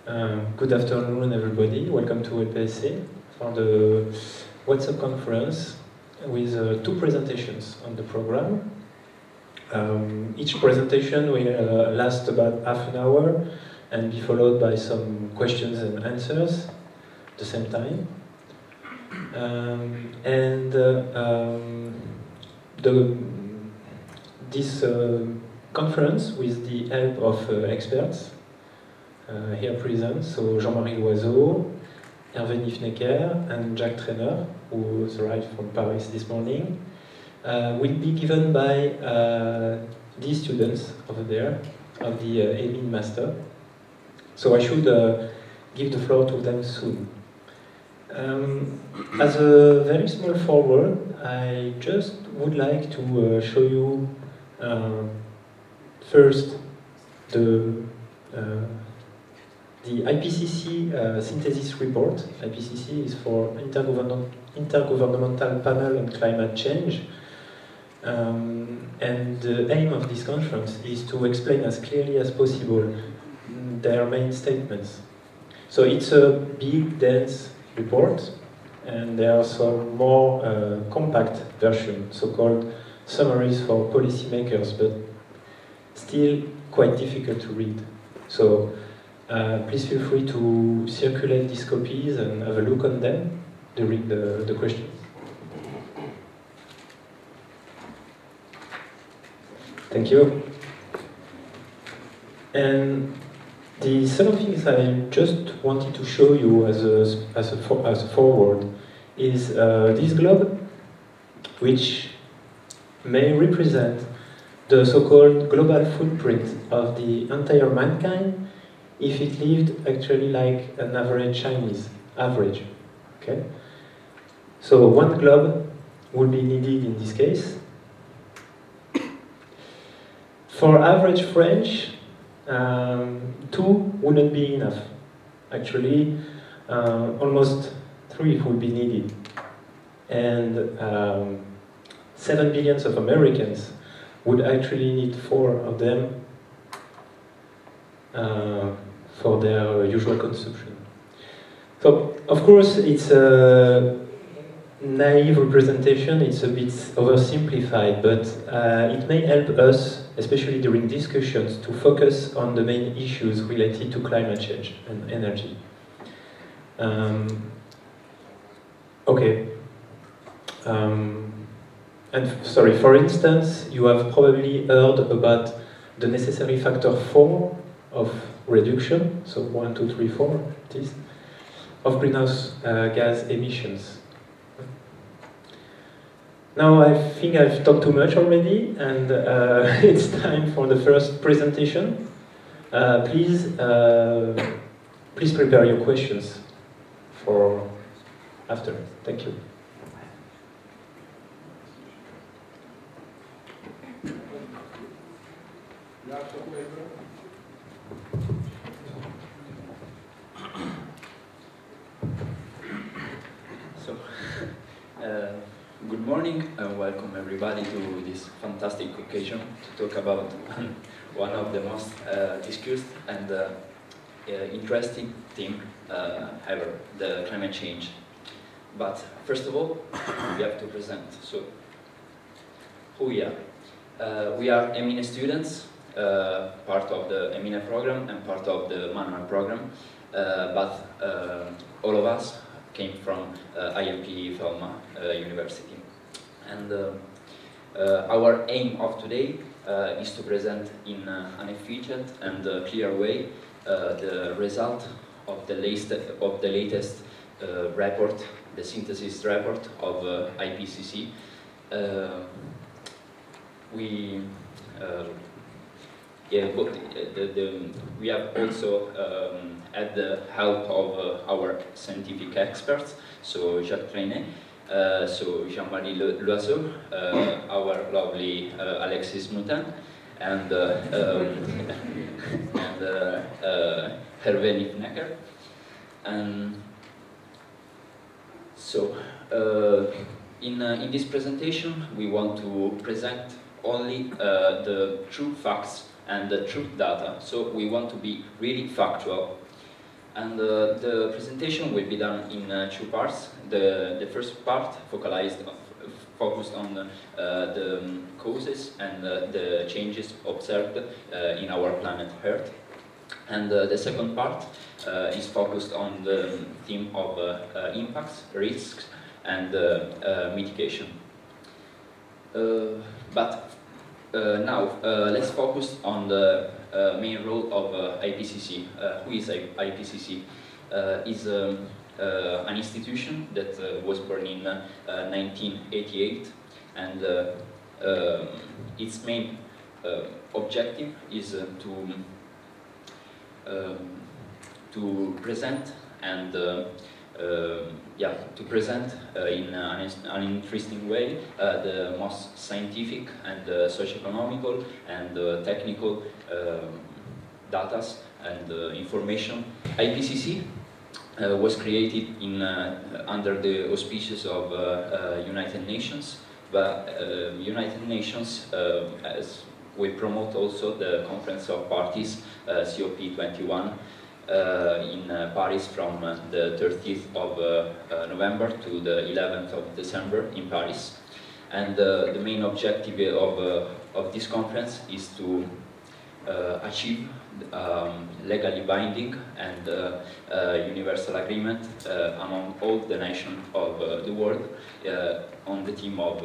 Good afternoon, everybody. Welcome to IPCC for the WhatsApp conference with two presentations on the program. Each presentation will last about half an hour and be followed by some questions and answers at the same time. This conference, with the help of experts here present, so Jean-Marie Loiseau, Hervé Niffnecker, and Jacques Trainer, who arrived from Paris this morning, will be given by these students over there of the AMIN Master. So I should give the floor to them soon. As a very small forward, I just would like to show you first the IPCC synthesis report. IPCC is for Intergovernmental Panel on Climate Change. And the aim of this conference is to explain as clearly as possible their main statements. So it's a big, dense report, and there are some more compact versions, so-called summaries for policymakers, but still quite difficult to read. So please feel free to circulate these copies and have a look on them during the questions. Thank you. And the second thing I just wanted to show you as a forward is this globe, which may represent the so-called global footprint of the entire mankind if it lived actually like an average Chinese average. Okay? So one globe would be needed in this case. For average French, two wouldn't be enough. Actually, almost 3 would be needed. And 7 billion of Americans would actually need 4 of them for their usual consumption. So, of course, it's a naive representation, it's a bit oversimplified, but it may help us, especially during discussions, to focus on the main issues related to climate change and energy. Okay. And sorry, for instance, you have probably heard about the necessary factor 4 of reduction, so 1, 2, 3, 4, it is, of greenhouse gas emissions. Now I think I've talked too much already, and it's time for the first presentation. Please prepare your questions for after. Thank you. Good morning and welcome everybody to this fantastic occasion to talk about one of the most discussed and interesting thing ever, the climate change. But first of all, we have to present. So, who we are? We are EMINE students, part of the EMINE program and part of the manual program, but all of us came from ILP Felma University. And our aim of today is to present in an efficient and clear way the result of the latest report, the synthesis report of IPCC. We have also had the help of our scientific experts, so Jacques Trainer, so Jean-Marie Loiseau, our lovely Alexis Moutin, and Hervé Niffnecker. And so, in this presentation, we want to present only the true facts and the truth data. So we want to be really factual. And the presentation will be done in two parts. The first part focused on the causes and the changes observed in our planet Earth. And the second part is focused on the theme of impacts, risks, and mitigation. But now let's focus on the main role of IPCC. Who is IPCC? Is an institution that was born in 1988, and its main objective is to present and to present in an interesting way the most scientific and socio-economical and technical data and information. IPCC was created under the auspices of United Nations, but United Nations as we promote also the Conference of Parties, COP21, in Paris from the 30th of November to the 11th of December in Paris. And the main objective of this conference is to achieve legally binding and universal agreement among all the nations of the world on the theme of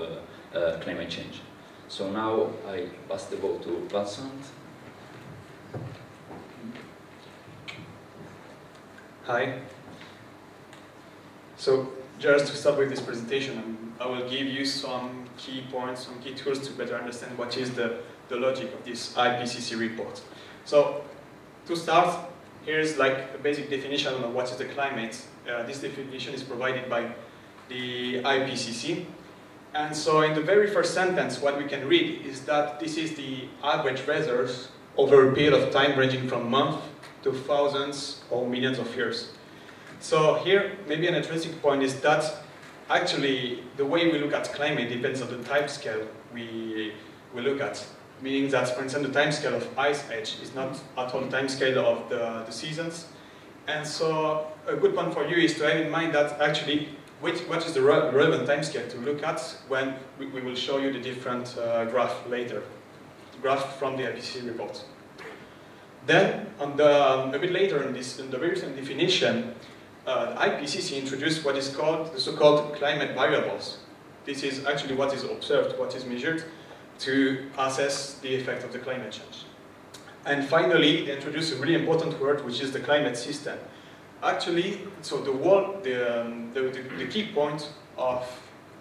climate change. So now I pass the ball to Vincent. Hi. So just to start with this presentation, I will give you some key points, some key tools to better understand what is the logic of this IPCC report. So to start, here's like a basic definition of what is the climate. This definition is provided by the IPCC. And so in the very first sentence, what we can read is that this is the average weathers over a period of time ranging from months to thousands or millions of years. So here, maybe an interesting point is that actually the way we look at climate depends on the time scale we look at. Meaning that, for instance, the time scale of ice age is not at all the time scale of the seasons. And so a good point for you is to have in mind that actually what is the relevant time scale to look at when we will show you the different graph later, graph from the IPCC report. Then, a bit later in the very same definition, the IPCC introduced what is called the so-called climate variables. This is actually what is observed, what is measured to assess the effect of the climate change. And finally, they introduced a really important word, which is the climate system. Actually, so the key point of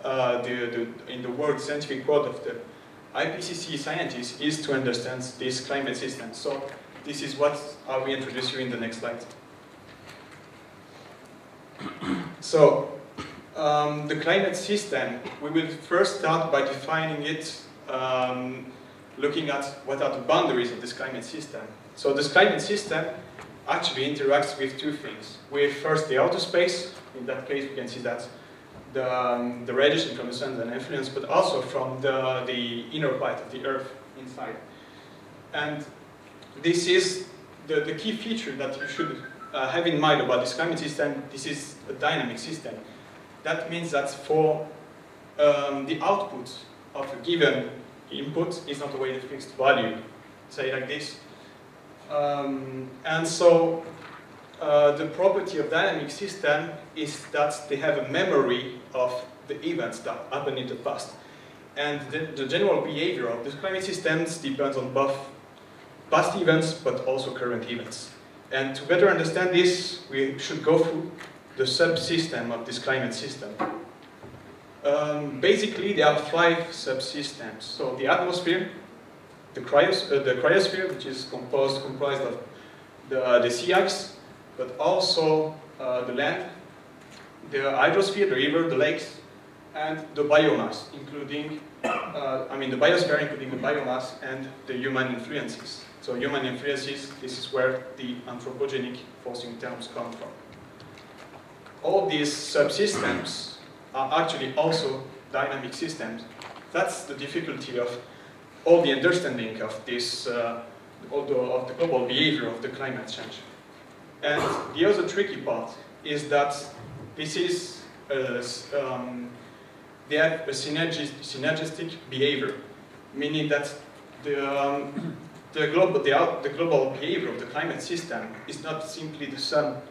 in the word scientific word of the IPCC scientists is to understand this climate system. So this is what I will introduce you in the next slide. So the climate system, we will first start by defining it, looking at what are the boundaries of this climate system. So this climate system actually interacts with two things. With first the outer space. In that case, we can see that the radiation from the sun is an influence, but also from the inner part of the Earth inside. And this is the key feature that you should have in mind about this climate system. This is a dynamic system. That means that for the output of a given input is not always a fixed value, say like this. And so the property of dynamic system is that they have a memory of the events that happened in the past. And the general behavior of the climate systems depends on both past events but also current events. And to better understand this, we should go through the subsystem of this climate system. Basically, there are 5 subsystems. So the atmosphere, the cryosphere, which is comprised of the sea ice, but also the land, the hydrosphere, the river, the lakes, and the biomass, including, the biosphere, including the biomass and the human influences. So human influences, this is where the anthropogenic forcing terms come from. All these subsystems are actually also dynamic systems. That's the difficulty of all the understanding of this, of the global behavior of the climate change. And the other tricky part is that this is they have a synergistic behavior, meaning that the global behavior of the climate system is not simply the sum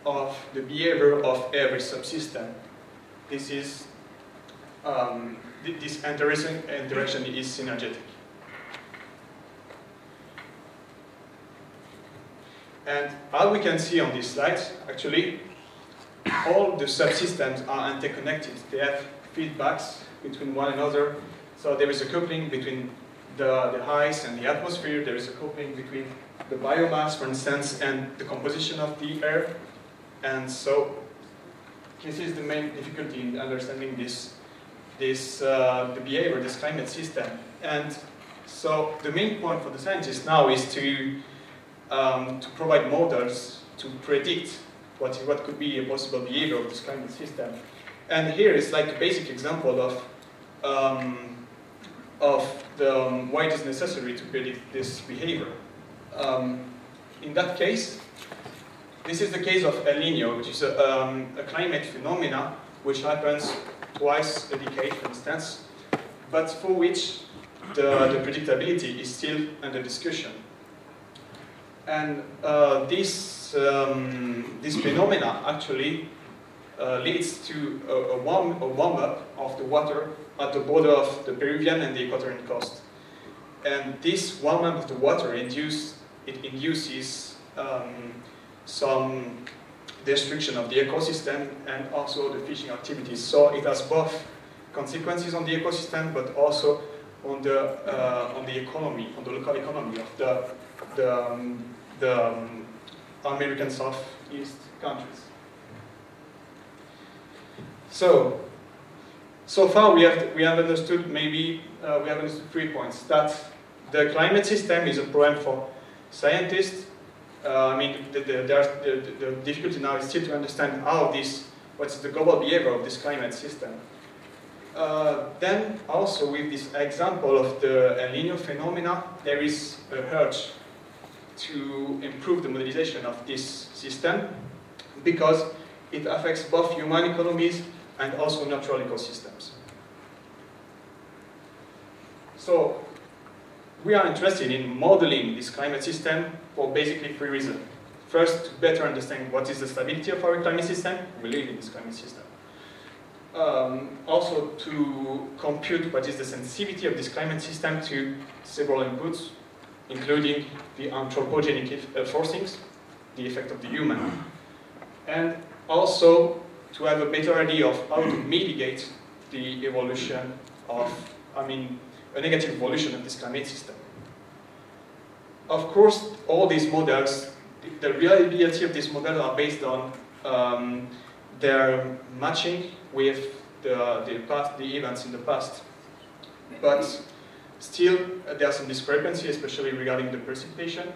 of the behavior of every subsystem. This is this interaction is synergetic. And as we can see on this slide, actually, all the subsystems are interconnected. They have feedbacks between one another. So there is a coupling between the ice and the atmosphere. There is a coupling between the biomass, for instance, and the composition of the air. And so this is the main difficulty in understanding the behavior, this climate system. And so the main point for the scientists now is to provide models to predict what could be a possible behavior of this climate system. And here is like a basic example of why it is necessary to predict this behavior. In that case, this is the case of El Niño, which is a climate phenomena which happens twice a decade, for instance, but for which the predictability is still under discussion. And this phenomena actually leads to a warm-up of the water at the border of the Peruvian and the Ecuadorian coast. And this warm-up of the water induces some destruction of the ecosystem and also the fishing activities. So it has both consequences on the ecosystem, but also on the economy, on the local economy of the American Southeast countries. So far we have understood we have understood 3 points. That the climate system is a problem for scientists. I mean, the difficulty now is still to understand what's the global behavior of this climate system. Then also with this example of the El Niño phenomena, there is a urge to improve the modelization of this system because it affects both human economies and also natural ecosystems. So we are interested in modeling this climate system for basically 3 reasons. First, to better understand what is the stability of our climate system. We live in this climate system. Also to compute what is the sensitivity of this climate system to several inputs, including the anthropogenic forcings, the effect of the human. And also to have a better idea of how to mitigate the evolution of, a negative evolution of this climate system. Of course, all these models, the reliability of these models are based on their matching with the events in the past. But still, there are some discrepancies, especially regarding the precipitation,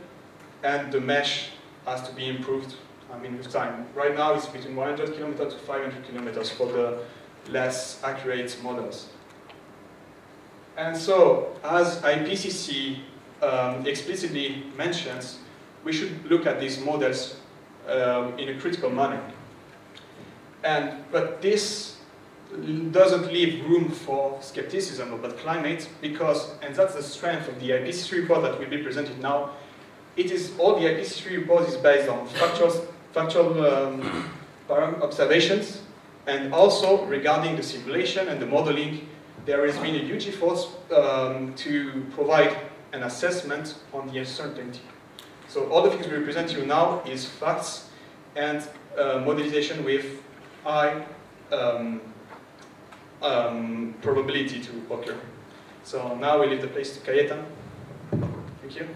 and the mesh has to be improved, with time. Right now, it's between 100 kilometers to 500 kilometers for the less accurate models. And so, as IPCC explicitly mentions, we should look at these models in a critical manner. But this doesn't leave room for skepticism about climate because, and that's the strength of the IPCC report that will be presented now, all the IPCC report is based on factual observations, and also regarding the simulation and the modeling, there has been a huge effort to provide an assessment on the uncertainty. So all the things we present to you now is facts and modelization with high probability to occur. So now we leave the place to Cayetano. Thank you.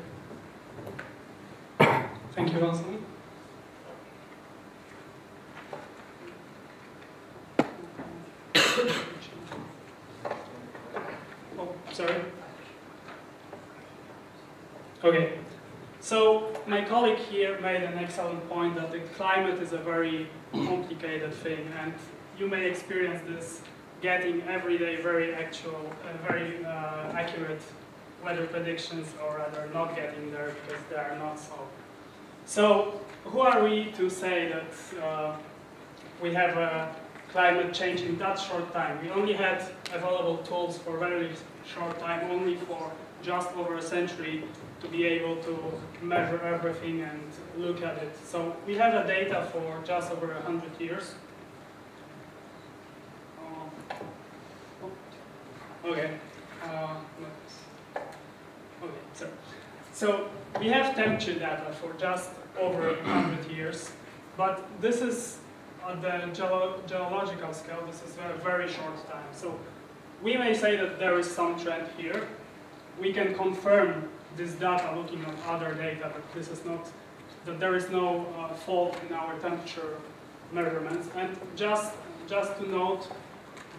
Thank you, Vincent. Oh, sorry. Okay. So my colleague here made an excellent point that the climate is a very complicated thing, and you may experience this getting every day very accurate weather predictions, or rather not getting there because they are not so. So who are we to say that we have a climate change in that short time? We only had available tools for very short time, only for just over a century, to be able to measure everything and look at it. So we have a data for just over 100 years. Okay. Okay, sorry. So we have temperature data for just over 100 years, but this is on the geological scale, this is a very short time. So we may say that there is some trend here. We can confirm this data looking at other data, but this is not, that there is no fault in our temperature measurements. And just to note,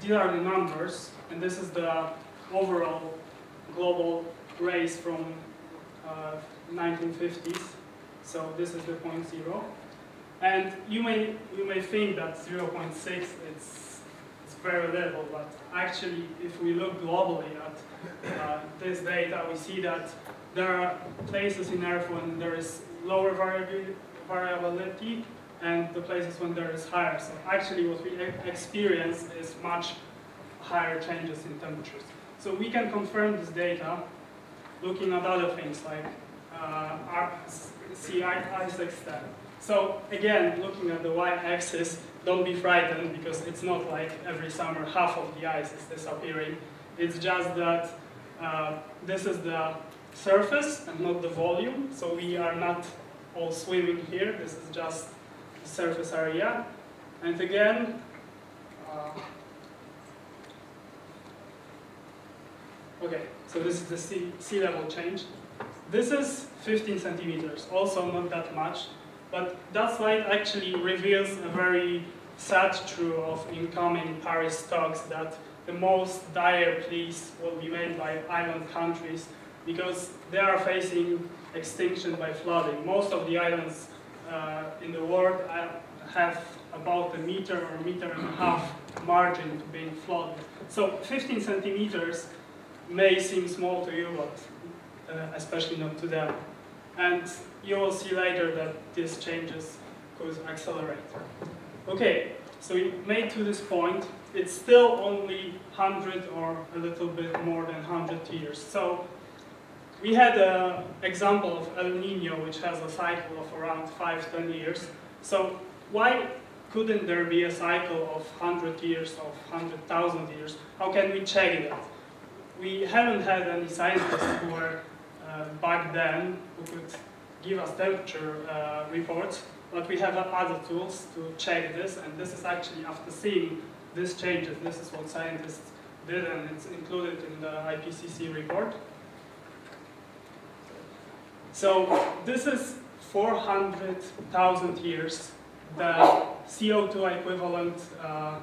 these are the numbers, and this is the overall global raise from 1950s. So this is the 0.0. And you may think that 0.6 it's very little, but actually, if we look globally at this data, we see that there are places in Earth when there is lower variability, and the places when there is higher. So actually, what we experience is much higher changes in temperatures. So we can confirm this data looking at other things like sea ice extent. So again, looking at the y-axis, don't be frightened because it's not like every summer half of the ice is disappearing. It's just that this is the surface and not the volume. So we are not all swimming here. This is just the surface area. And again, okay, so this is the sea level change. This is 15 centimeters, also not that much. But that slide actually reveals a very sad truth of incoming Paris talks, that the most dire pleas will be made by island countries because they are facing extinction by flooding. Most of the islands in the world have about a meter or a meter and a half margin to being flooded. So 15 centimeters may seem small to you, but especially not to them. And you will see later that these changes could accelerate. Okay, so we made to this point. It's still only 100 or a little bit more than 100 years. So we had an example of El Nino, which has a cycle of around 5–10 years. So why couldn't there be a cycle of 100 years, of 100,000 years? How can we check that? We haven't had any scientists who were back then who could give us temperature reports, but we have other tools to check this, and this is actually after seeing these changes. This is what scientists did, and it's included in the IPCC report. So this is 400,000 years, the CO2 equivalent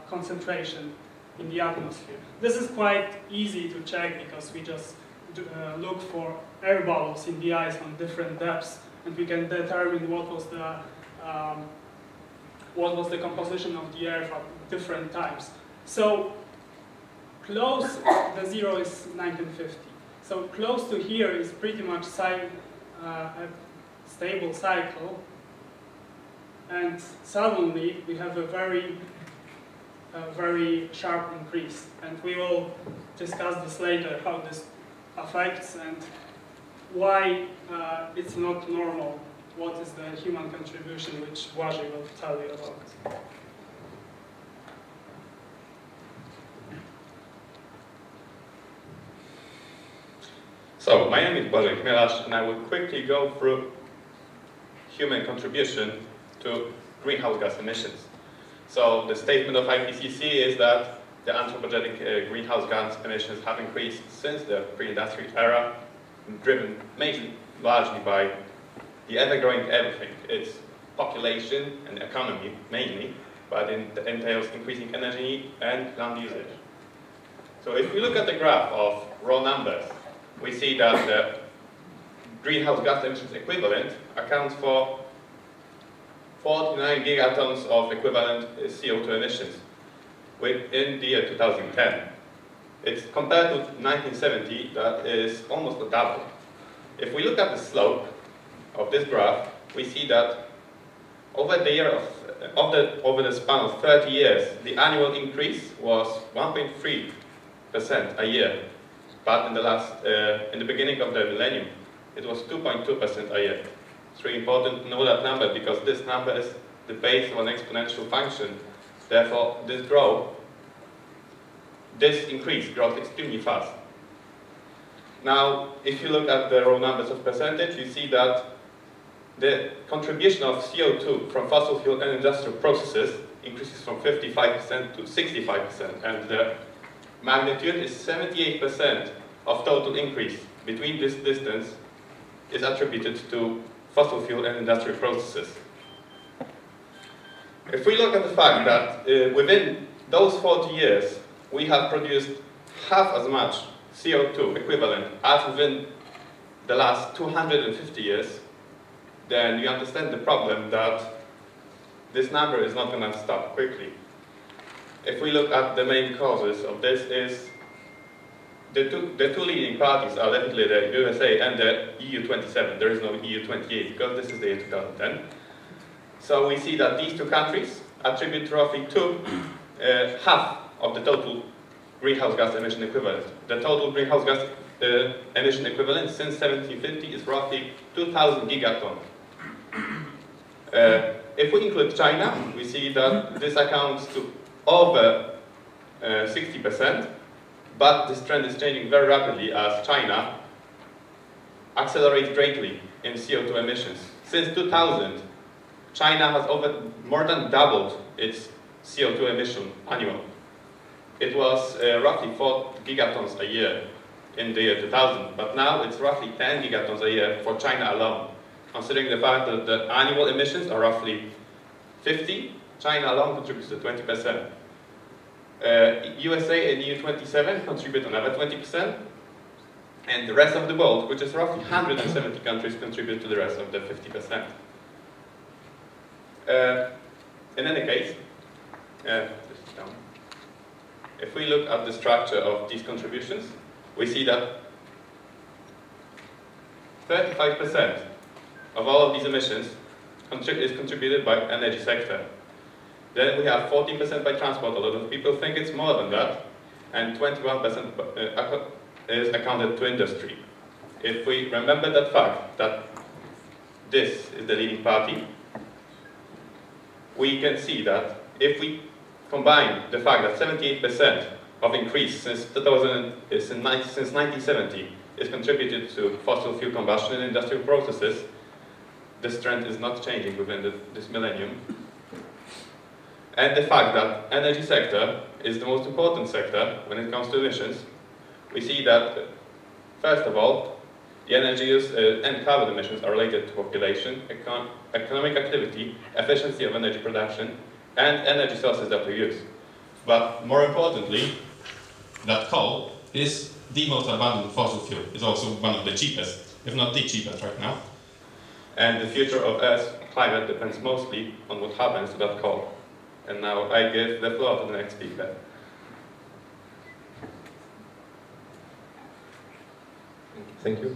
concentration in the atmosphere. This is quite easy to check because we just look for air bubbles in the ice on different depths, and we can determine what was the composition of the Earth at different times. So close, the zero is 1950. So close to here is pretty much a stable cycle, and suddenly we have a very sharp increase, and we will discuss this later, how this affects and why it's not normal. What is the human contribution, which Błażej will tell you about. So, my name is Błażej Chmielarz, and I will quickly go through human contribution to greenhouse gas emissions. So, the statement of IPCC is that the anthropogenic greenhouse gas emissions have increased since the pre-industrial era, driven largely by the ever-growing everything. It's population and economy, mainly, but it entails increasing energy and land usage. So if we look at the graph of raw numbers, we see that the greenhouse gas emissions equivalent accounts for 49 gigatons of equivalent CO2 emissions within the year 2010. It's compared to 1970, that is almost a double. If we look at the slope of this graph, we see that over the span of 30 years, the annual increase was 1.3% a year. But in the beginning of the millennium, it was 2.2% a year. It's really important to know that number because this number is the base of an exponential function. Therefore, this increase grows extremely fast. Now, if you look at the raw numbers of percentage, you see that the contribution of CO2 from fossil fuel and industrial processes increases from 55% to 65%, and the magnitude is 78% of total increase between this distance is attributed to fossil fuel and industrial processes. If we look at the fact that within those 40 years we have produced half as much CO2 equivalent as within the last 250 years, then you understand the problem that this number is not going to stop quickly. If we look at the main causes of this is the two leading parties are definitely the USA and the EU27. There is no EU28 because this is the year 2010. So we see that these two countries attribute roughly to half of the total greenhouse gas emission equivalent. The total greenhouse gas emission equivalent since 1750 is roughly 2,000 gigatons. If we include China, we see that this accounts to over 60%, but this trend is changing very rapidly as China accelerates greatly in CO2 emissions. Since 2000, China has more than doubled its CO2 emission annual. It was roughly 4 gigatons a year in the year 2000, but now it's roughly 10 gigatons a year for China alone. Considering the fact that the annual emissions are roughly 50, China alone contributes to 20%. USA and EU27 contribute another 20%, and the rest of the world, which is roughly 170 countries, contribute to the rest of the 50%. In any case, if we look at the structure of these contributions, we see that 35% of all of these emissions is contributed by energy sector. Then we have 14% by transport. A lot of people think it's more than that, and 21% is accounted to industry. If we remember that fact, that this is the leading party, we can see that if we combine the fact that 78% of increase since 1970 is contributed to fossil fuel combustion in industrial processes, this trend is not changing within this millennium. And the fact that energy sector is the most important sector when it comes to emissions, we see that, first of all, the energy use and carbon emissions are related to population, economic activity, efficiency of energy production, and energy sources that we use. But more importantly, that coal is the most abundant fossil fuel. It's also one of the cheapest, if not the cheapest right now. And the future of Earth's climate depends mostly on what happens to that coal. And now I give the floor to the next speaker. Thank you.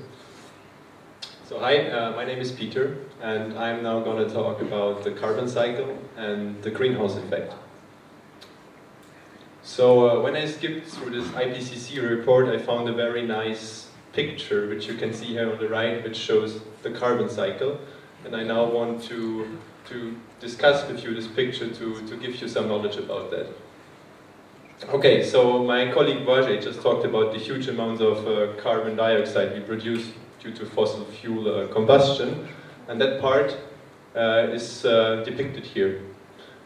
So hi, my name is Peter, and I'm now going to talk about the carbon cycle and the greenhouse effect. So when I skipped through this IPCC report, I found a very nice picture, which you can see here on the right, which shows the carbon cycle. And I now want to discuss with you this picture to give you some knowledge about that. Okay, so my colleague Wojciech just talked about the huge amounts of carbon dioxide we produce due to fossil fuel combustion, and that part is depicted here.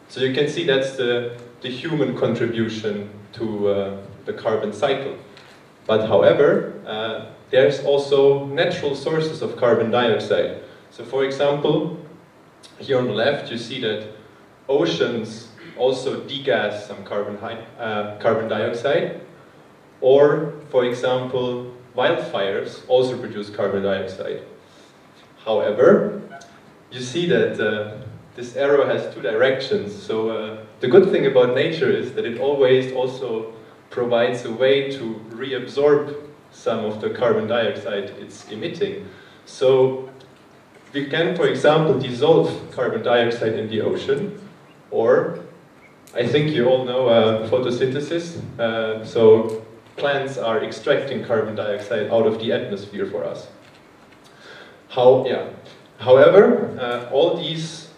So you can see that's the human contribution to the carbon cycle. But however, there's also natural sources of carbon dioxide. So for example, here on the left you see that oceans also degas some carbon dioxide, or for example, wildfires also produce carbon dioxide. However, you see that this arrow has two directions. So the good thing about nature is that it always also provides a way to reabsorb some of the carbon dioxide it's emitting. So we can, for example, dissolve carbon dioxide in the ocean, or I think you all know photosynthesis. So plants are extracting carbon dioxide out of the atmosphere for us. However, all these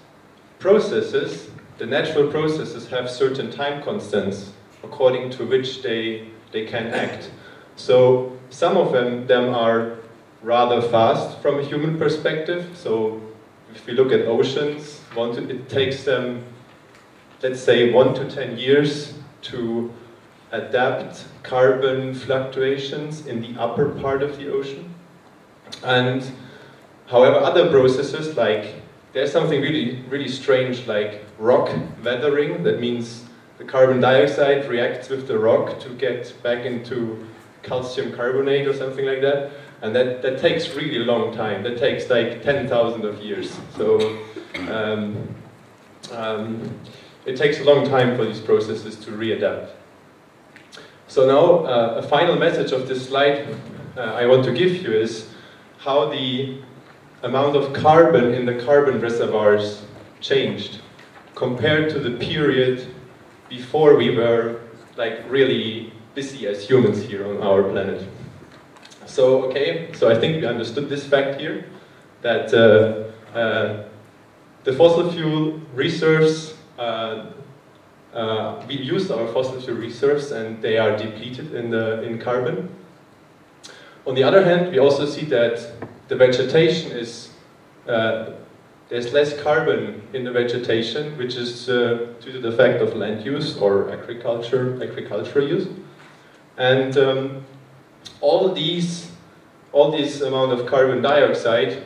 processes, the natural processes, have certain time constants according to which they can act. So some of them are rather fast from a human perspective. So if we look at oceans, it takes them, let's say, 1 to 10 years to adapt carbon fluctuations in the upper part of the ocean. And however, other processes, like there's something really strange like rock weathering. That means the carbon dioxide reacts with the rock to get back into calcium carbonate or something like that. And that takes really a long time. That takes like 10,000 of years. So it takes a long time for these processes to readapt. So now a final message of this slide I want to give you is how the amount of carbon in the carbon reservoirs changed compared to the period before we were like really busy as humans here on our planet. So so I think we understood this fact here, that the fossil fuel reserves, we used our fossil fuel reserves and they are depleted in carbon. On the other hand, we also see that the vegetation is, there's less carbon in the vegetation, which is due to the fact of land use or agricultural use. And all this amount of carbon dioxide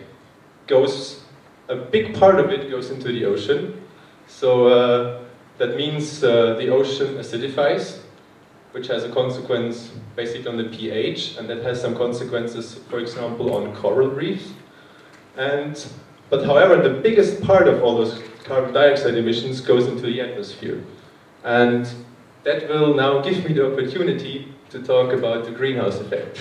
goes, a big part of it goes into the ocean. So that means the ocean acidifies, which has a consequence basically on the pH, and that has some consequences, for example, on coral reefs. But however, the biggest part of all those carbon dioxide emissions goes into the atmosphere. And that will now give me the opportunity to talk about the greenhouse effect.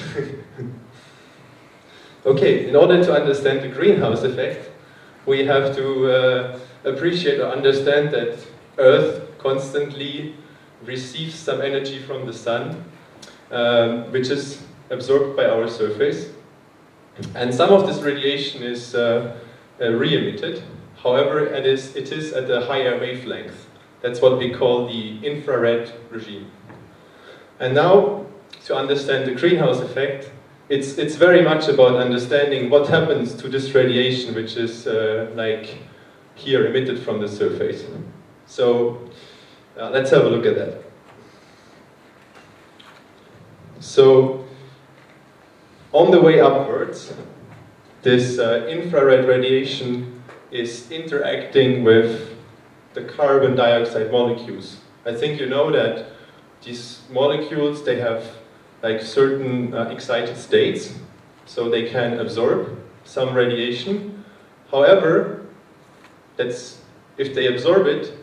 Okay, in order to understand the greenhouse effect, we have to appreciate or understand that Earth constantly receives some energy from the sun, which is absorbed by our surface. And some of this radiation is re-emitted. However, it is at a higher wavelength. That's what we call the infrared regime. And now, to understand the greenhouse effect, it's very much about understanding what happens to this radiation, which is like here emitted from the surface. So let's have a look at that. So on the way upwards, this infrared radiation is interacting with the carbon dioxide molecules. I think you know that these molecules, they have like certain excited states, so they can absorb some radiation. However, if they absorb it,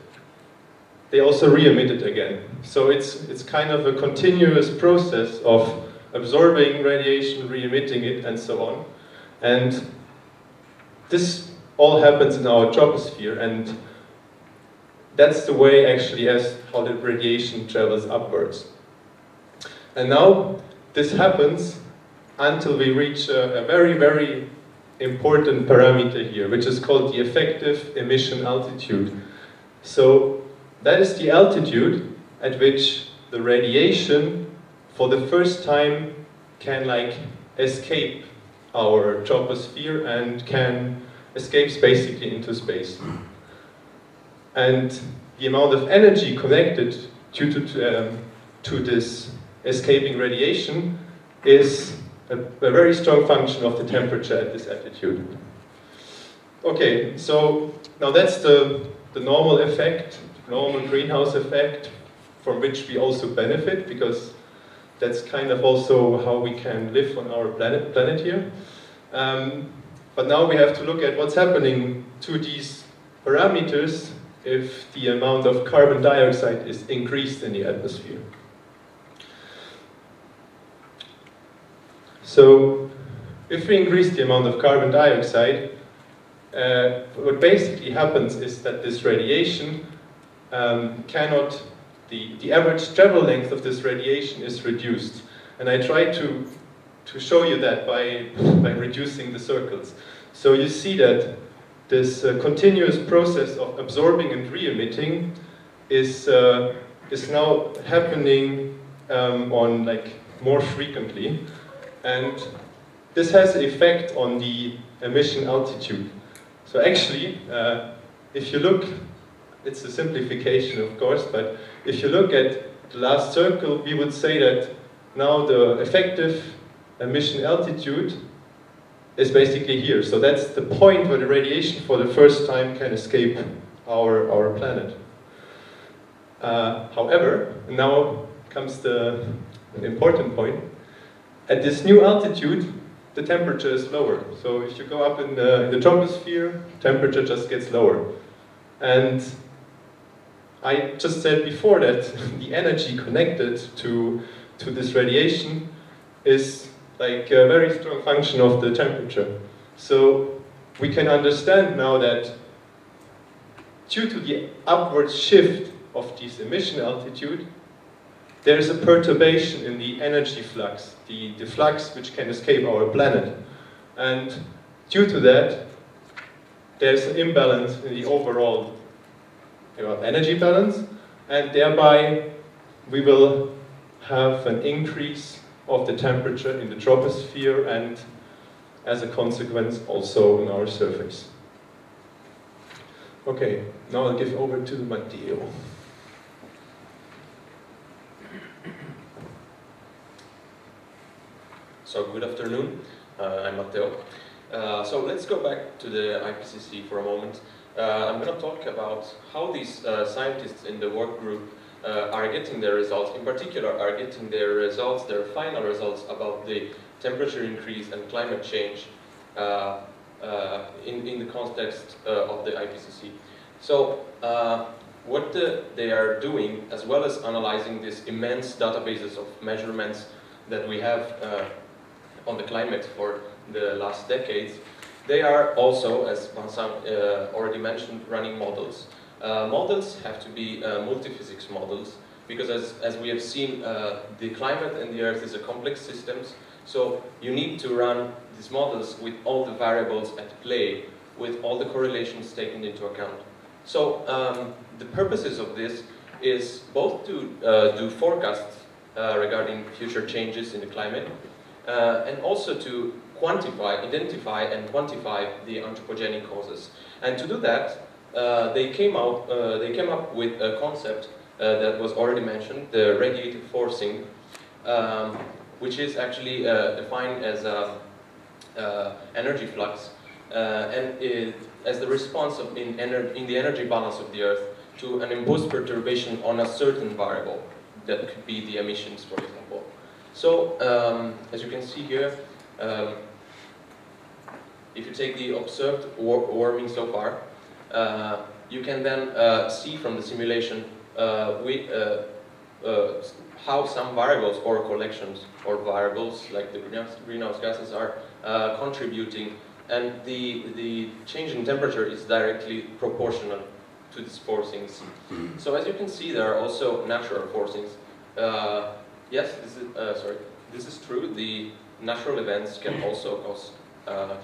they also re-emit it again. So it's kind of a continuous process of absorbing radiation, re-emitting it, and so on. And this all happens in our troposphere, and that's the way actually as how the radiation travels upwards. And now this happens until we reach a very, very important parameter here, which is called the effective emission altitude. So that is the altitude at which the radiation for the first time can like escape our troposphere and can escape basically into space. And the amount of energy connected to this escaping radiation is a very strong function of the temperature at this altitude. Okay, so now that's the normal effect, normal greenhouse effect, from which we also benefit, because that's kind of also how we can live on our planet here. But now we have to look at what's happening to these parameters if the amount of carbon dioxide is increased in the atmosphere. So if we increase the amount of carbon dioxide, what basically happens is that this radiation cannot, the average travel length of this radiation is reduced. And I try to show you that by reducing the circles. So you see that this continuous process of absorbing and re-emitting is now happening on like more frequently, and this has an effect on the emission altitude. So actually, if you look, it's a simplification of course, but if you look at the last circle, we would say that now the effective emission altitude is basically here. So that's the point where the radiation for the first time can escape our planet. However, now comes the important point. At this new altitude, the temperature is lower. So if you go up in the troposphere, temperature just gets lower. And I just said before that the energy connected to this radiation is like a very strong function of the temperature. So we can understand now that due to the upward shift of this emission altitude, there is a perturbation in the energy flux, the flux which can escape our planet. And due to that, there's an imbalance in the overall energy balance, and thereby we will have an increase of the temperature in the troposphere and as a consequence also on our surface. Okay, now I'll give over to Matteo. So good afternoon, I'm Matteo. So let's go back to the IPCC for a moment. I'm going to talk about how these scientists in the work group are getting their results, in particular are getting their results, their final results about the temperature increase and climate change in the context of the IPCC. So what they are doing, as well as analyzing these immense databases of measurements that we have on the climate for the last decades, they are also, as Vincent already mentioned, running models. Models have to be multi-physics models, because as we have seen, the climate and the Earth is a complex system, so you need to run these models with all the variables at play, with all the correlations taken into account. So the purposes of this is both to do forecasts regarding future changes in the climate, and also to identify and quantify the anthropogenic causes. And to do that, they came up with a concept that was already mentioned, the radiative forcing, which is actually defined as energy flux, and as the response in the energy balance of the Earth to an imposed perturbation on a certain variable. That could be the emissions, for example. So, as you can see here, if you take the observed warming so far, you can then see from the simulation how some variables or collections or variables like the greenhouse gases are contributing, and the change in temperature is directly proportional to these forcings. So as you can see, there are also natural forcings. Yes, this is true. The natural events can also cause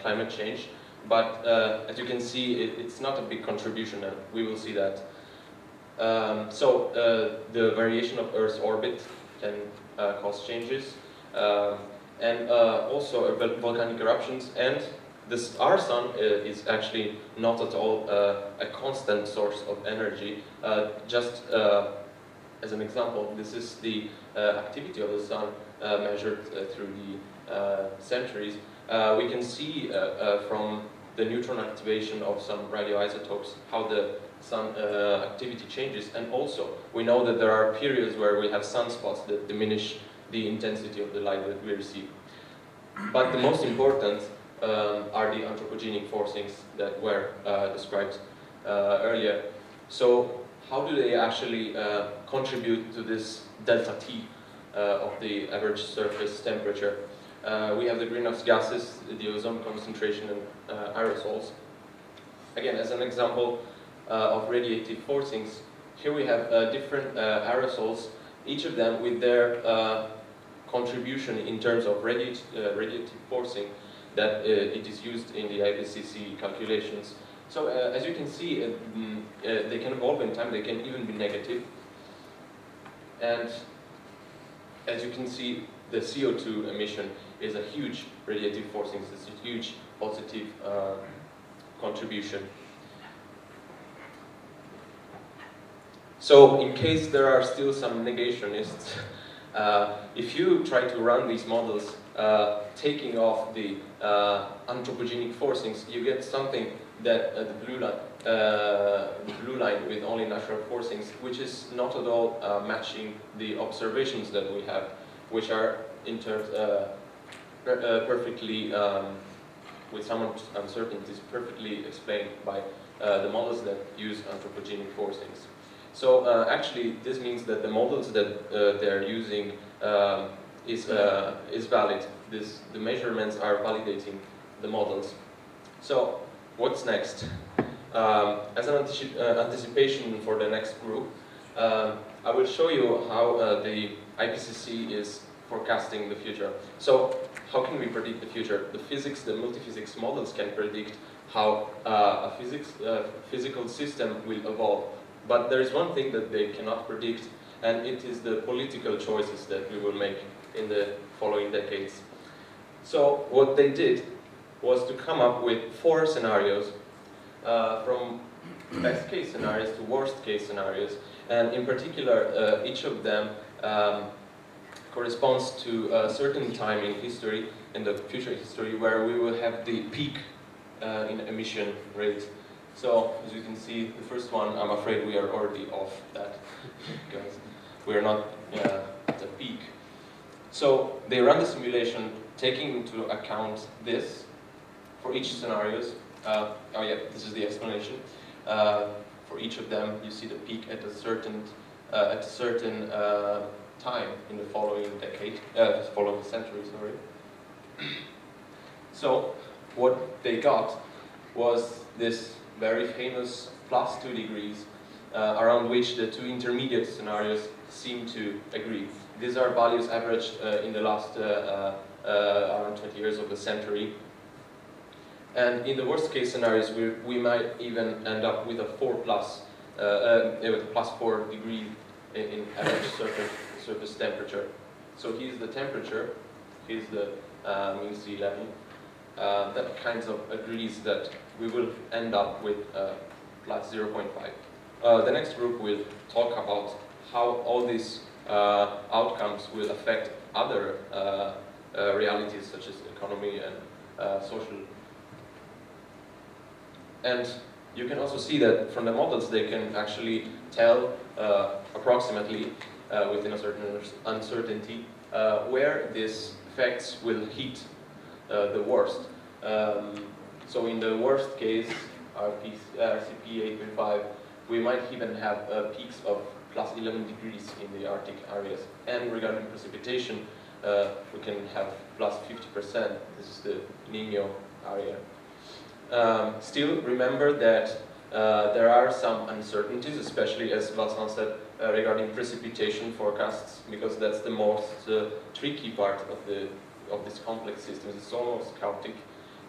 climate change, but as you can see, it's not a big contribution, and we will see that. The variation of Earth's orbit can cause changes, and also volcanic eruptions, and our sun is actually not at all a constant source of energy. Just as an example, this is the activity of the sun measured through the centuries. We can see from the neutron activation of some radioisotopes how the sun activity changes, and also we know that there are periods where we have sunspots that diminish the intensity of the light that we receive. But the most important are the anthropogenic forcings that were described earlier. So how do they actually contribute to this delta T of the average surface temperature? We have the greenhouse gases, the ozone concentration, and aerosols. again, as an example of radiative forcings, here we have different aerosols, each of them with their contribution in terms of radiative forcing that it is used in the IPCC calculations. So as you can see, they can evolve in time, they can even be negative. And as you can see, the CO2 emission is a huge radiative forcing, it's a huge positive contribution. So in case there are still some negationists, if you try to run these models taking off the anthropogenic forcings, you get something that the blue line with only natural forcings, which is not at all matching the observations that we have, which are in terms perfectly, with some uncertainties, perfectly explained by the models that use anthropogenic forcings. So actually, this means that the models that they're using is valid. The measurements are validating the models. So what's next? As an anticipation for the next group, I will show you how the IPCC is forecasting the future. So how can we predict the future? The multi-physics models can predict how a physical system will evolve. But there is one thing that they cannot predict, and it is the political choices that we will make in the following decades. So what they did was to come up with 4 scenarios, from best case scenarios to worst case scenarios, and in particular each of them corresponds to a certain time in history, in the future history, where we will have the peak in emission rate. So, as you can see, the first one, I'm afraid we are already off that, because we are not at the peak. So, they run the simulation taking into account this for each scenarios. Oh yeah, this is the explanation. For each of them, you see the peak at a certain time in the following decade, following century, sorry. So, what they got was this very famous +2 degrees, around which the 2 intermediate scenarios seem to agree. These are values averaged in the last around 20 years of the century. And in the worst case scenarios, we might even end up with a with a +4 degree in average surface temperature. So here's the temperature, here's the mean sea level. That kinds of agrees that we will end up with +0.5. The next group will talk about how all these outcomes will affect other realities such as economy and social. And you can also see that from the models they can actually tell approximately within a certain uncertainty where these effects will hit the worst. So in the worst case, RCP 8.5, we might even have peaks of +11 degrees in the Arctic areas. And regarding precipitation, we can have +50%. This is the Niño area. Still, remember that there are some uncertainties, especially as Vincent said, regarding precipitation forecasts, because that's the most tricky part of this complex system. It's almost chaotic.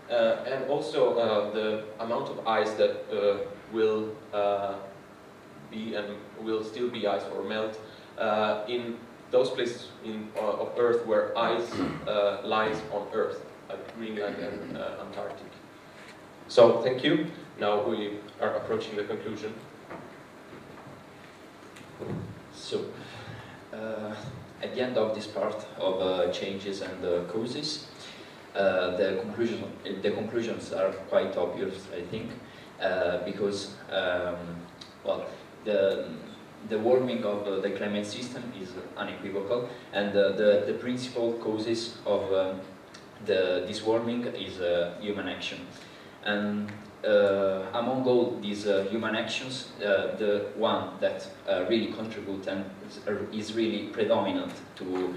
And also the amount of ice that will be and will still be ice or melt in those places of Earth where ice lies on Earth, like Greenland and Antarctic. So, thank you. Now we are approaching the conclusion. So, at the end of this part of changes and causes, the conclusions are quite obvious, I think, because well, the warming of the climate system is unequivocal, and the principal causes of this warming is human action. And among all these human actions, the one that really contributes and is really predominant to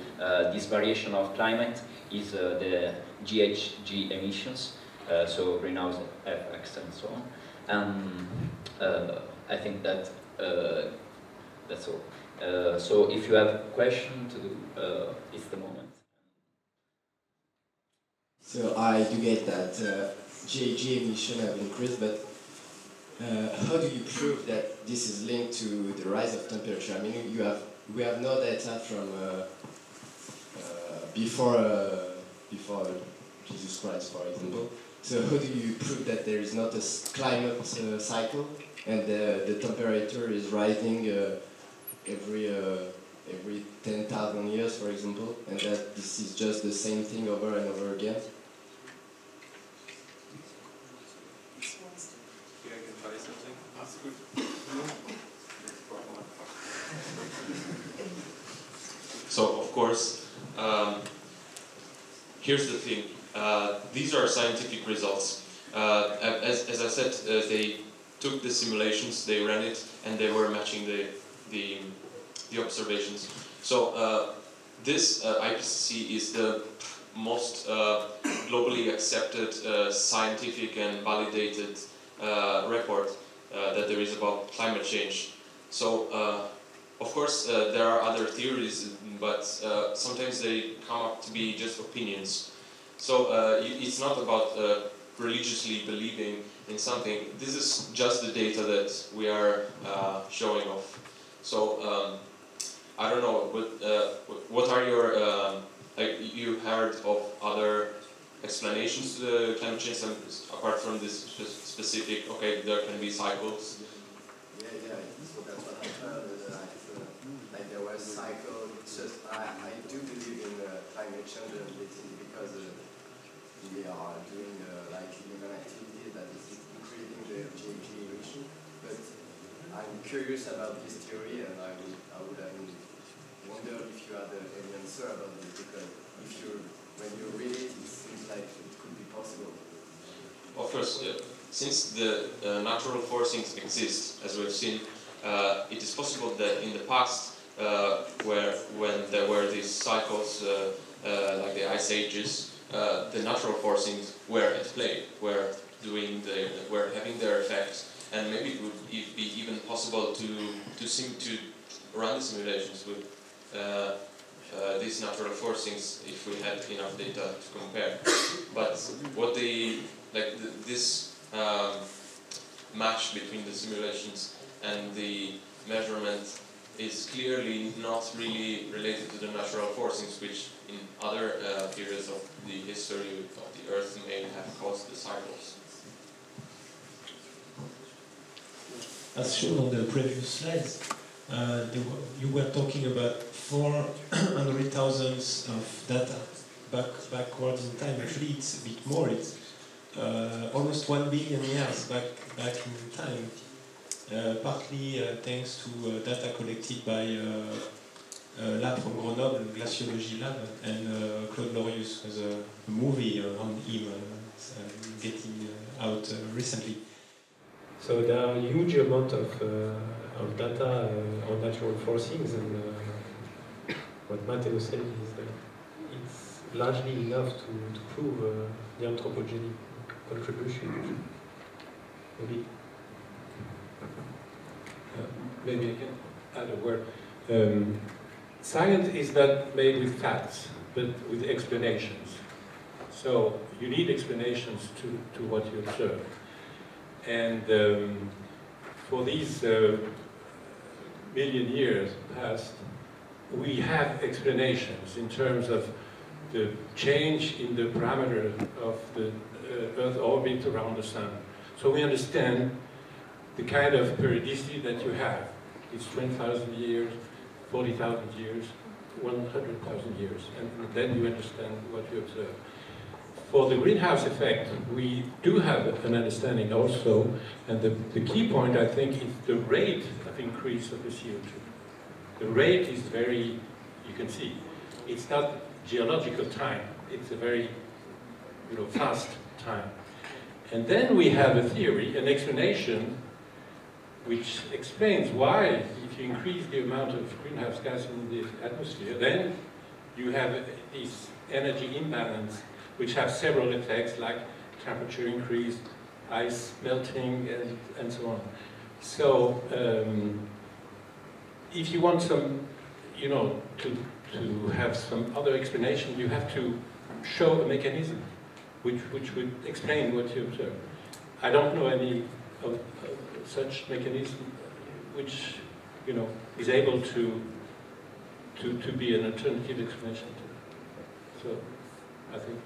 this variation of climate is the GHG emissions, so greenhouse effects and so on. I think that that's all. So if you have questions, it's the moment. So I do get that GHG emissions have increased, but how do you prove that this is linked to the rise of temperature? I mean, we have no data from before Jesus Christ, for example. So how do you prove that there is not a climate cycle and the temperature is rising every 10,000 years, for example, and that this is just the same thing over and over again? So, of course, here's the thing. These are scientific results. As I said, they took the simulations, they ran it, and they were matching the observations. So this IPCC is the most globally accepted scientific and validated report that there is about climate change. So of course there are other theories, but sometimes they come up to be just opinions. So it's not about religiously believing in something. This is just the data that we are showing off. So I don't know, what are your, you heard of other explanations to the climate change apart from this specific, okay, there can be cycles? Yeah, so that's what I heard, like there was cycle. It's just, I do believe in climate change, and it is because we are doing like human activity that is increasing the GHG emission. But I'm curious about this theory, and I would wonder if you had any answer about this, because when you read it, it seems like it could be possible. Of course, since the natural forcings exist, as we've seen, it is possible that in the past, when there were these cycles, like the ice ages, the natural forcings were at play, were having their effects, and maybe it would be even possible to run the simulations with these natural forcings if we had enough data to compare. But what this match between the simulations and the measurement is clearly not really related to the natural forcings, which in other periods of the history of the Earth may have caused the cycles. As shown on the previous slides, you were talking about 400,000 of data backwards in time. Actually, it's a bit more. It's almost 1 billion years back in time. Partly thanks to data collected by lab from Grenoble, Glaciology Lab, and Claude Lorius has a movie on him getting out recently. So there are a huge amount of data on natural forcings, and what Matteo said is that it's largely enough to prove the anthropogenic contribution. Maybe I can add a word. Science is not made with facts, but with explanations. So you need explanations to what you observe. And for these million years past, we have explanations in terms of the change in the parameters of the Earth orbit around the Sun. So we understand the kind of periodicity that you have. It's 20,000 years, 40,000 years, 100,000 years, and then you understand what you observe. For the greenhouse effect, we do have an understanding also, and the key point, I think, is the rate of increase of the CO2. The rate is very, you can see, it's not geological time, it's a very fast time. And then we have a theory, an explanation, which explains why, if you increase the amount of greenhouse gas in the atmosphere, then you have this energy imbalance, which have several effects like temperature increase, ice melting, and so on. So if you want some, you know, to have some other explanation, you have to show a mechanism which would explain what you observe. I don't know any of such mechanism which, you know, is able to be an alternative explanation to it. So I think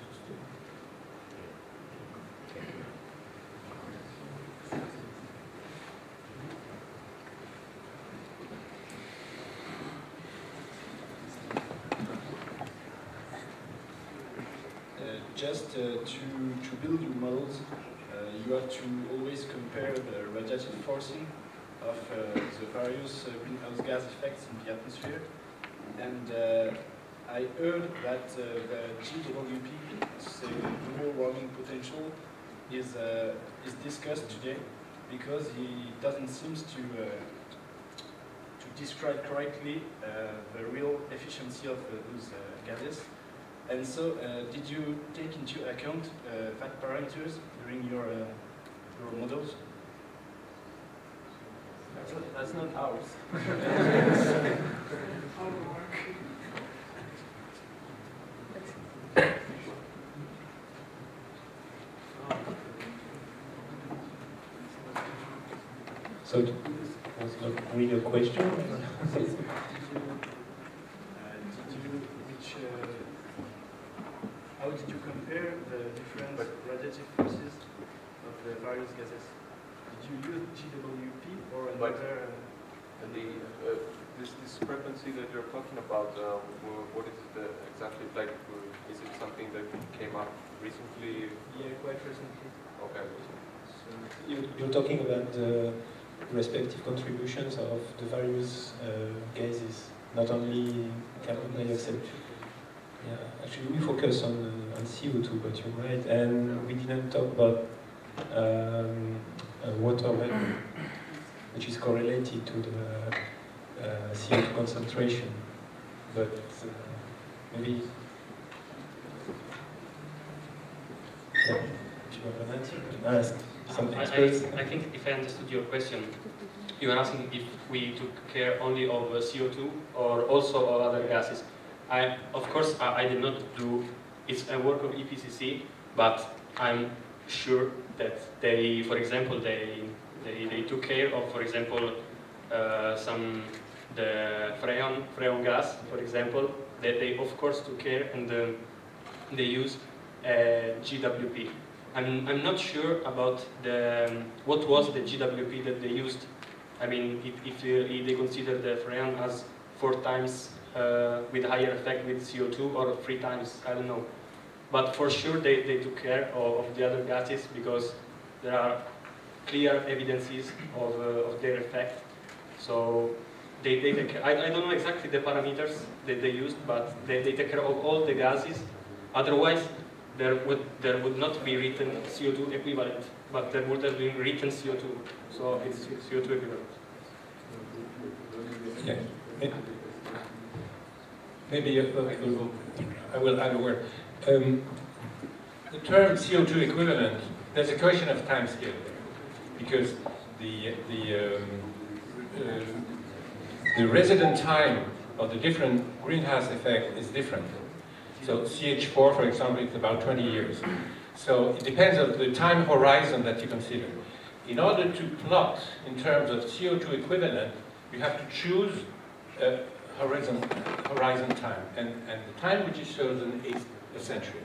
just to build your models, you have to always compare the radiative forcing of the various greenhouse gas effects in the atmosphere. And I heard that the GWP, so global warming potential, is discussed today because he doesn't seem to describe correctly the real efficiency of those gases. And so, did you take into account that parameters during your models? That's not ours. So it was not really a question. How did you compare the different radiative forces of the various gases? Did you use GWP or another? This discrepancy that you're talking about, what is it exactly like? Is it something that came up recently? Yeah, quite recently. Okay. So you're talking about the respective contributions of the various gases, not only carbon dioxide. Yeah, actually we focus on CO2, but you're right, and we didn't talk about water vapor, which is correlated to the CO2 concentration, but maybe yeah, if you have an answer, you can ask some experts. I think if I understood your question, you are asking if we took care only of CO2 or also of other gases. Of course, I did not do, it's a work of IPCC, but I'm sure that they, for example, they took care of, for example, the freon gas, for example, that they of course took care, and they use GWP. I'm not sure about what was the GWP that they used. I mean, if they consider the freon as 4 times with higher effect with CO2 or 3 times, I don't know. But for sure they took care of the other gases because there are clear evidences of their effect. So they take care. I don't know exactly the parameters that they used, but they take care of all the gases. Otherwise, there would not be written CO2 equivalent, but there would have been written CO2. So it's CO2 equivalent. yeah. Maybe I will add a word. The term CO2 equivalent, there's a question of time scale there, because the resident time of the different greenhouse effect is different. So CH4, for example, is about 20 years. So it depends on the time horizon that you consider. In order to plot in terms of CO2 equivalent, you have to choose horizon time, and the time which is chosen is a century.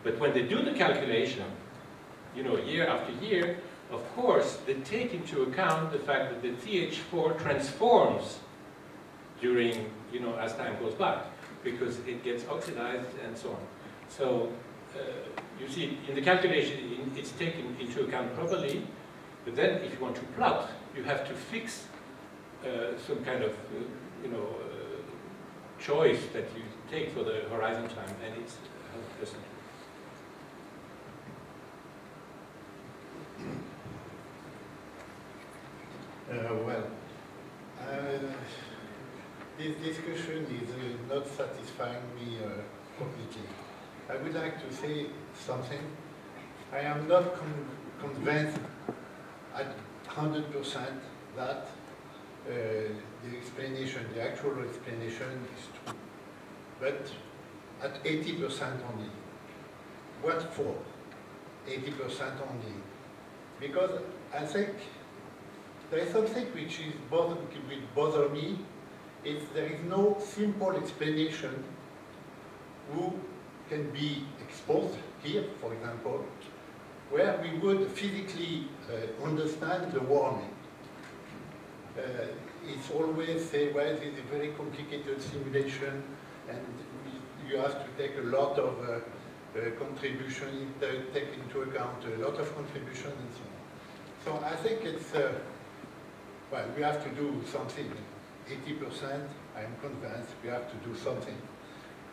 But when they do the calculation, you know, year after year, of course, they take into account the fact that the CH4 transforms during, you know, as time goes by, because it gets oxidized and so on. So you see, in the calculation, it's taken into account properly, but then if you want to plot, you have to fix some kind of choice that you take for the horizon time, and it's 100%. This discussion is not satisfying me completely. I would like to say something. I am not convinced at 100% that the explanation, the actual explanation is true. But at 80% only. What for? 80% only. Because I think there is something which will bother me, is there is no simple explanation who can be exposed here, for example, where we would physically understand the warming. It's always say, well, this is a very complicated simulation, and you have to take a lot of contribution, take into account a lot of contribution and so on. So I think it's, well, we have to do something. 80%, I'm convinced we have to do something.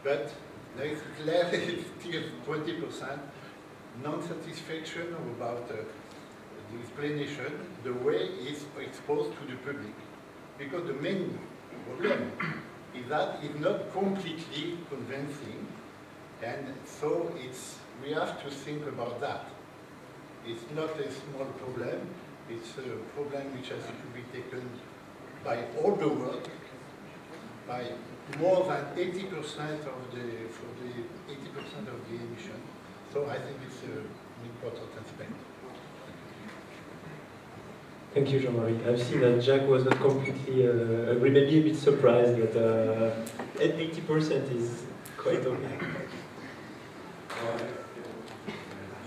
But there is still 20% non-satisfaction about the explanation, the way it's exposed to the public. Because the main problem is that it's not completely convincing, and so we have to think about that. It's not a small problem, it's a problem which has to be taken by all the world, by more than 80% of the 80% of the emission. So I think it's an important aspect. Thank you, Jean-Marie. I've seen that Jacques was not completely agree, maybe a bit surprised that 80% is quite okay.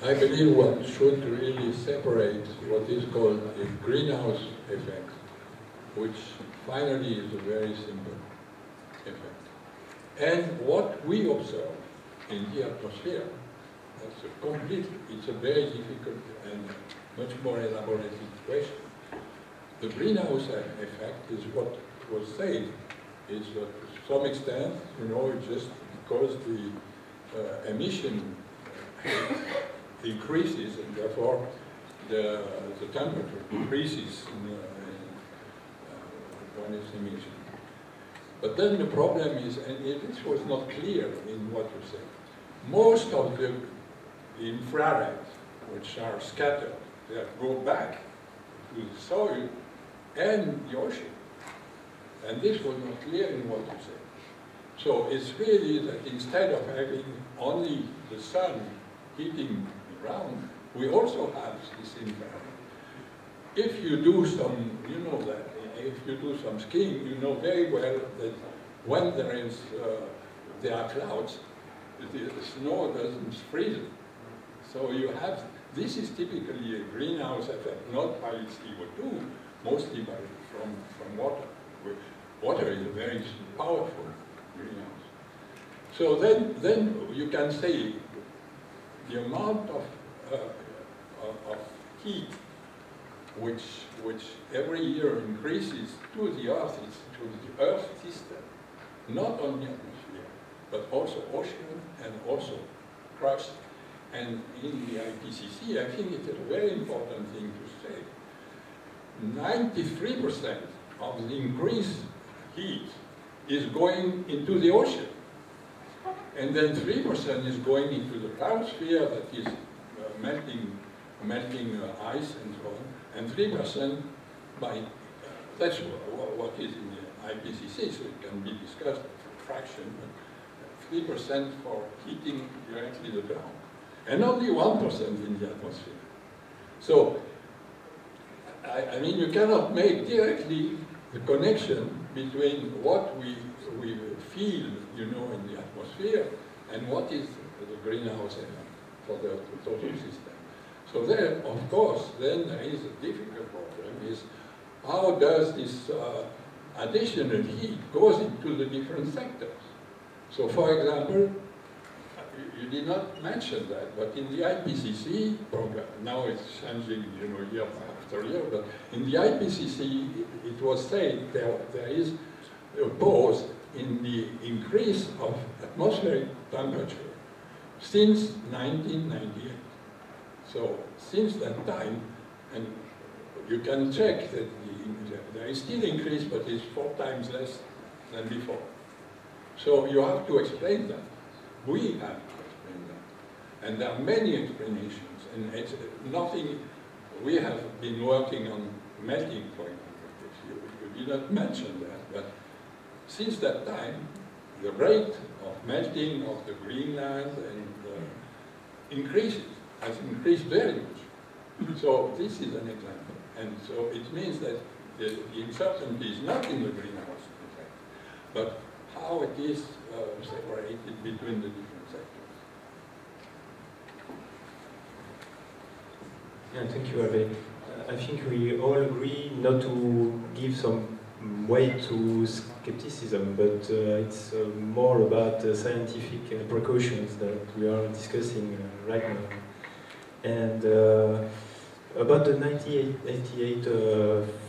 I believe one should really separate what is called a greenhouse effect, which finally is a very simple effect, and what we observe in the atmosphere. That's it's a very difficult and much more elaborated question. The greenhouse effect is what was said, is that to some extent, you know, just because the emission increases and therefore the temperature decreases when it's emission. But then the problem is, and this was not clear in what you said, most of the infrared, which are scattered, they go back to the soil and the ocean. And this was not clear in what you said. So it's really that instead of having only the sun heating the ground, we also have this infrared. If you do some, you know that, if you do some skiing, you know very well that when there are clouds, the snow doesn't freeze. So you have, this is typically a greenhouse effect, not by CO2, mostly from water. Water is a very powerful greenhouse. So then you can say the amount of heat which every year increases to the Earth, to the Earth system, not only atmosphere, but also ocean and also crust. And in the IPCC, I think it's a very important thing to say. 93% of the increased heat is going into the ocean. And then 3% is going into the cryosphere that is melting ice and so on. And 3% by, that's what is in the IPCC, so it can be discussed for fraction, but 3% for heating directly the ground. And only 1% in the atmosphere. So, I mean, you cannot make directly the connection between what we feel, you know, in the atmosphere and what is the greenhouse effect for the total system. So there, of course, then there is a difficult problem, is how does this additional heat goes into the different sectors? So, for example, you did not mention that, but in the IPCC program, now it's changing, you know, year after year, but in the IPCC, it was said there is a pause in the increase of atmospheric temperature since 1998. So since that time, and you can check that there is still increase, but it's 4 times less than before. So you have to explain that. We have to explain that. And there are many explanations, and it's nothing. We have been working on melting point. You did not mention that, but since that time, the rate of melting of the Greenland has increased very much. So this is an example. And so it means that the uncertainty is not in the greenhouse effect, but how it is separated between the different sectors. Yeah, thank you, Hervé. I think we all agree not to give some weight to skepticism, but it's more about scientific precautions that we are discussing right now. And about the 1988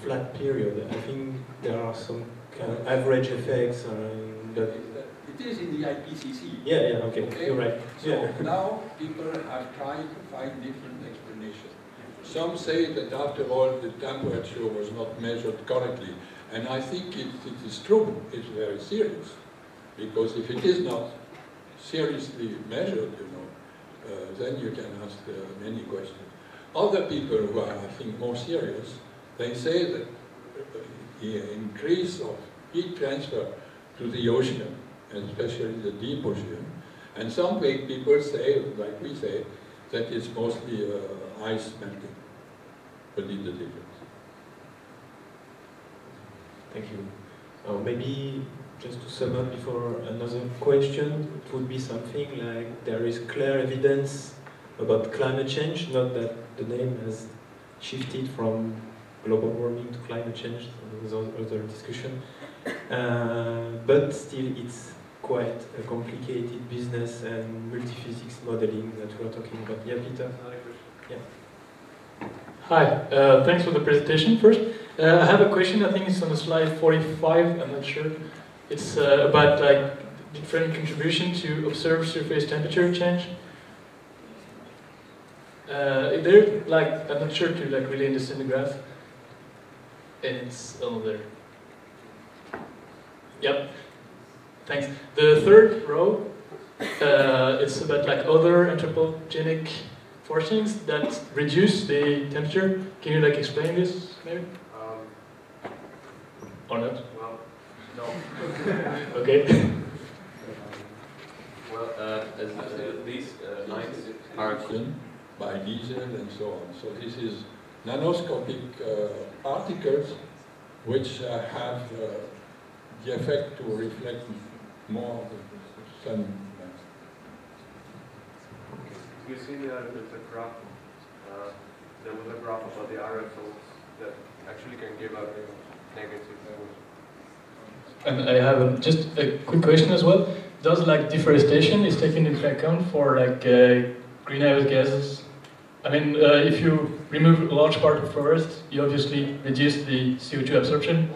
flat period, I think there are some kind of average effects that... It is in the IPCC. Yeah, okay, you're right. So now people have tried to find different explanations. Some say that after all the temperature was not measured correctly, and I think it is true, it's very serious, because if it is not seriously measured, then you can ask many questions. Other people who are, I think, more serious, they say that the increase of heat transfer to the ocean, and especially the deep ocean, and some people say, like we say, that it's mostly ice melting. What is the difference? Thank you. Maybe just to sum up before another question, it would be something like there is clear evidence about climate change, not that the name has shifted from global warming to climate change, so there's other discussion, but still it's quite a complicated business and multi-physics modeling that we're talking about. Yeah, Peter? Yeah. Hi, thanks for the presentation first. I have a question, I think it's on the slide 45, I'm not sure. It's about like different contribution to observe surface temperature change. There, like, I'm not sure to like really understand the graph. And it's over there. Yep, thanks. The third row, it's about like other anthropogenic forcings that reduce the temperature. Can you like explain this, maybe? Or not? Well, no. Okay. Well, these lines are by diesel and so on. So this is nanoscopic particles which have the effect to reflect more of the sun. You see the graph. There was a graph about the aerosols that actually can give out negative levels. And I have just a quick question as well. Does like deforestation is taken into account for like greenhouse gases? I mean, if you remove a large part of forest, you obviously reduce the CO2 absorption.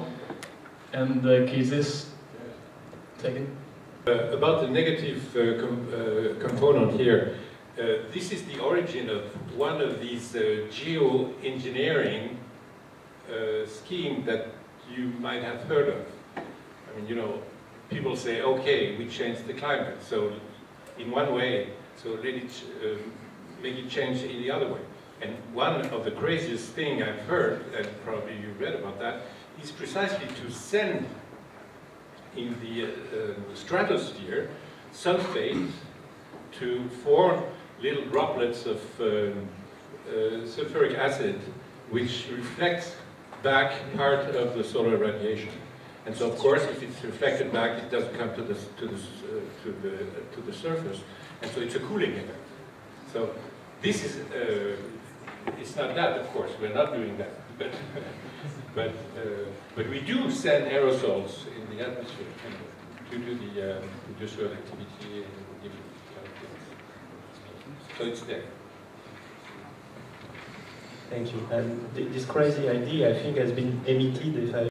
And is this taken? About the negative component here, this is the origin of one of these geoengineering schemes that you might have heard of. I mean, people say, okay, we changed the climate, so in one way, so let it make it change in the other way. And one of the craziest thing I've heard, and probably you read about that, is precisely to send in the stratosphere sulfate to form little droplets of sulfuric acid, which reflects back part of the solar radiation. And so, of course, if it's reflected back, it doesn't come to the surface, and so it's a cooling effect. So this is it's not that, of course. We're not doing that, but we do send aerosols in the atmosphere due to the industrial activity and different kind of things. So it's there. Thank you. And this crazy idea, I think, has been emitted, if I